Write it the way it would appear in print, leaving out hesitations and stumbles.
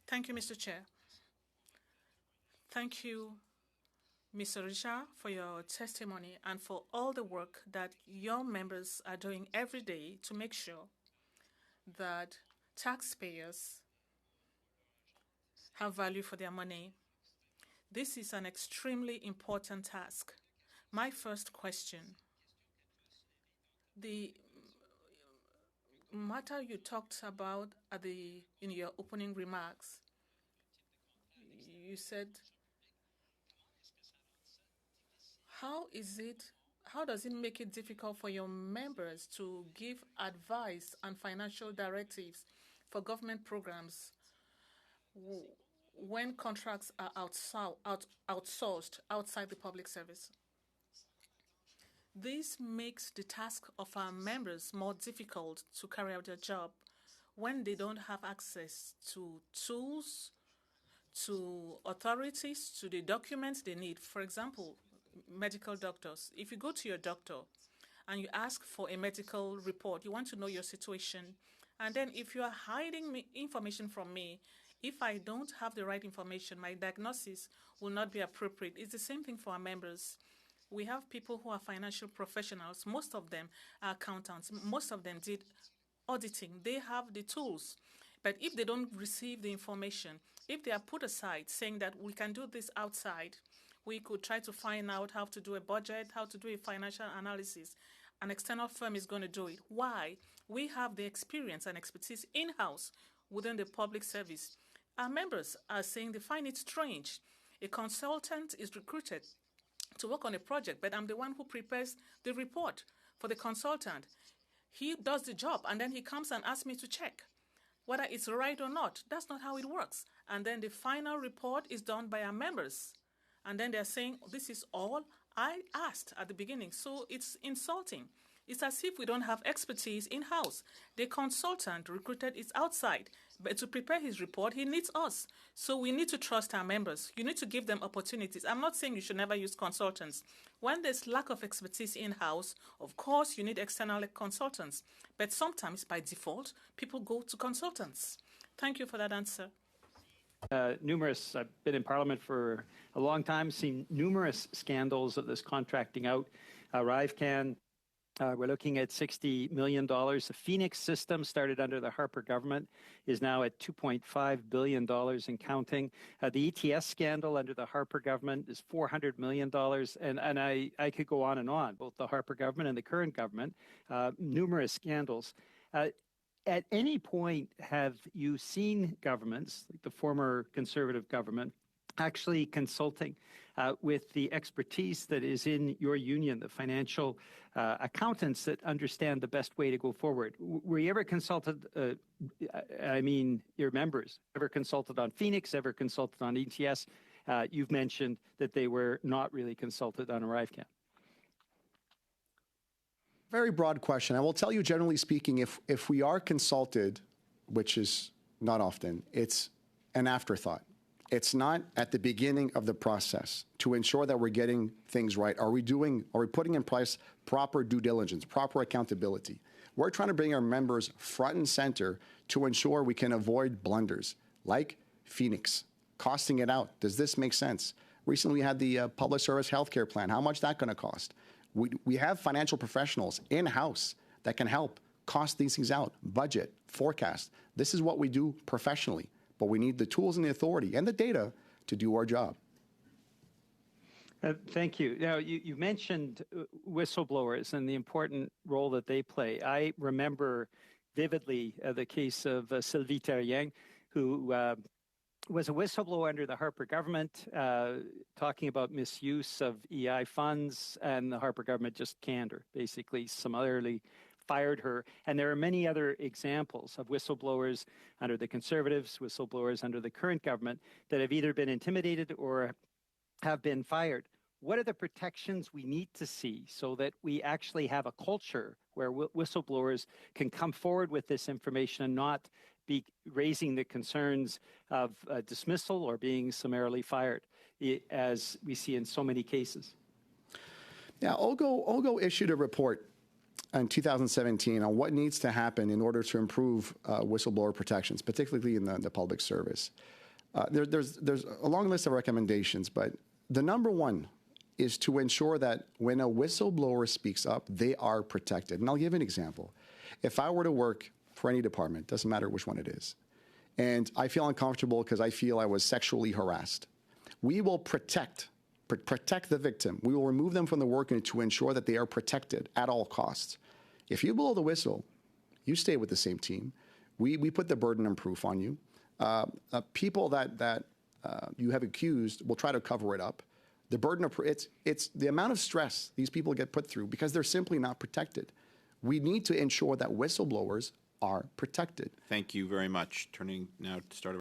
Thank you, Mr. Chair. Thank you, Mr. Richard, for your testimony and for all the work that your members are doing every day to make sure that taxpayers have value for their money. This is an extremely important task. My first question, the matter you talked about in your opening remarks, you said, how does it make it difficult for your members to give advice and financial directives for government programs when contracts are outsourced outside the public service? This makes the task of our members more difficult to carry out their job when they don't have access to tools, to authorities, to the documents they need. For example, medical doctors. If you go to your doctor and you ask for a medical report, you want to know your situation, and then if you are hiding information from me, if I don't have the right information, my diagnosis will not be appropriate. It's the same thing for our members. We have people who are financial professionals. Most of them are accountants. Most of them did auditing. They have the tools. But if they don't receive the information, if they are put aside saying that we can do this outside, we could try to find out how to do a budget, how to do a financial analysis. An external firm is going to do it. Why? We have the experience and expertise in-house within the public service. Our members are saying they find it strange. A consultant is recruited to work on a project, but I'm the one who prepares the report for the consultant. He does the job, and then he comes and asks me to check whether it's right or not. That's not how it works. And then the final report is done by our members. And then they're saying, this is all I asked at the beginning. So it's insulting. It's as if we don't have expertise in-house. The consultant recruited is outside, but to prepare his report, he needs us. So we need to trust our members. You need to give them opportunities. I'm not saying you should never use consultants. When there's lack of expertise in-house, of course, you need external consultants. But sometimes, by default, people go to consultants. Thank you for that answer. I've been in Parliament for a long time, seen numerous scandals of this contracting out. Arrivecan, we're looking at $60 million. The Phoenix system started under the Harper government, is now at $2.5 billion and counting. The ETS scandal under the Harper government is $400 million. And I could go on, both the Harper government and the current government, numerous scandals. At any point, have you seen governments, like the former Conservative government, actually consulting with the expertise that is in your union, the financial accountants that understand the best way to go forward? Were you ever consulted, your members, ever consulted on Phoenix, ever consulted on ETS? You've mentioned that they were not really consulted on Arrivecan. Very broad question. I will tell you, generally speaking, if we are consulted, which is not often, it's an afterthought. It's not at the beginning of the process to ensure that we're getting things right. Are we putting in place proper due diligence, proper accountability? We're trying to bring our members front and center to ensure we can avoid blunders like Phoenix, costing it out. Does this make sense? Recently, we had the public service healthcare plan. How much is that going to cost? We have financial professionals in-house that can help cost these things out, budget, forecast. This is what we do professionally, but we need the tools and the authority and the data to do our job. Thank you. Now, you mentioned whistleblowers and the important role that they play. I remember vividly the case of Sylvie Terrien, who was a whistleblower under the Harper government, talking about misuse of EI funds, and the Harper government just canned her, basically summarily fired her. And there are many other examples of whistleblowers under the Conservatives, whistleblowers under the current government that have either been intimidated or have been fired. What are the protections we need to see so that we actually have a culture where whistleblowers can come forward with this information and not be raising the concerns of dismissal or being summarily fired, as we see in so many cases? Yeah, OGO issued a report in 2017 on what needs to happen in order to improve whistleblower protections, particularly in the public service. There's a long list of recommendations, but the number one is to ensure that when a whistleblower speaks up, they are protected. And I'll give an example. If I were to work for any department, doesn't matter which one it is, and I feel uncomfortable because I feel I was sexually harassed, we will protect the victim. We will remove them from the work to ensure that they are protected at all costs. If you blow the whistle, you stay with the same team. We put the burden of proof on you. People that you have accused will try to cover it up. The burden of it's the amount of stress these people get put through because they're simply not protected. We need to ensure that whistleblowers are protected. Thank you very much. Turning now to start.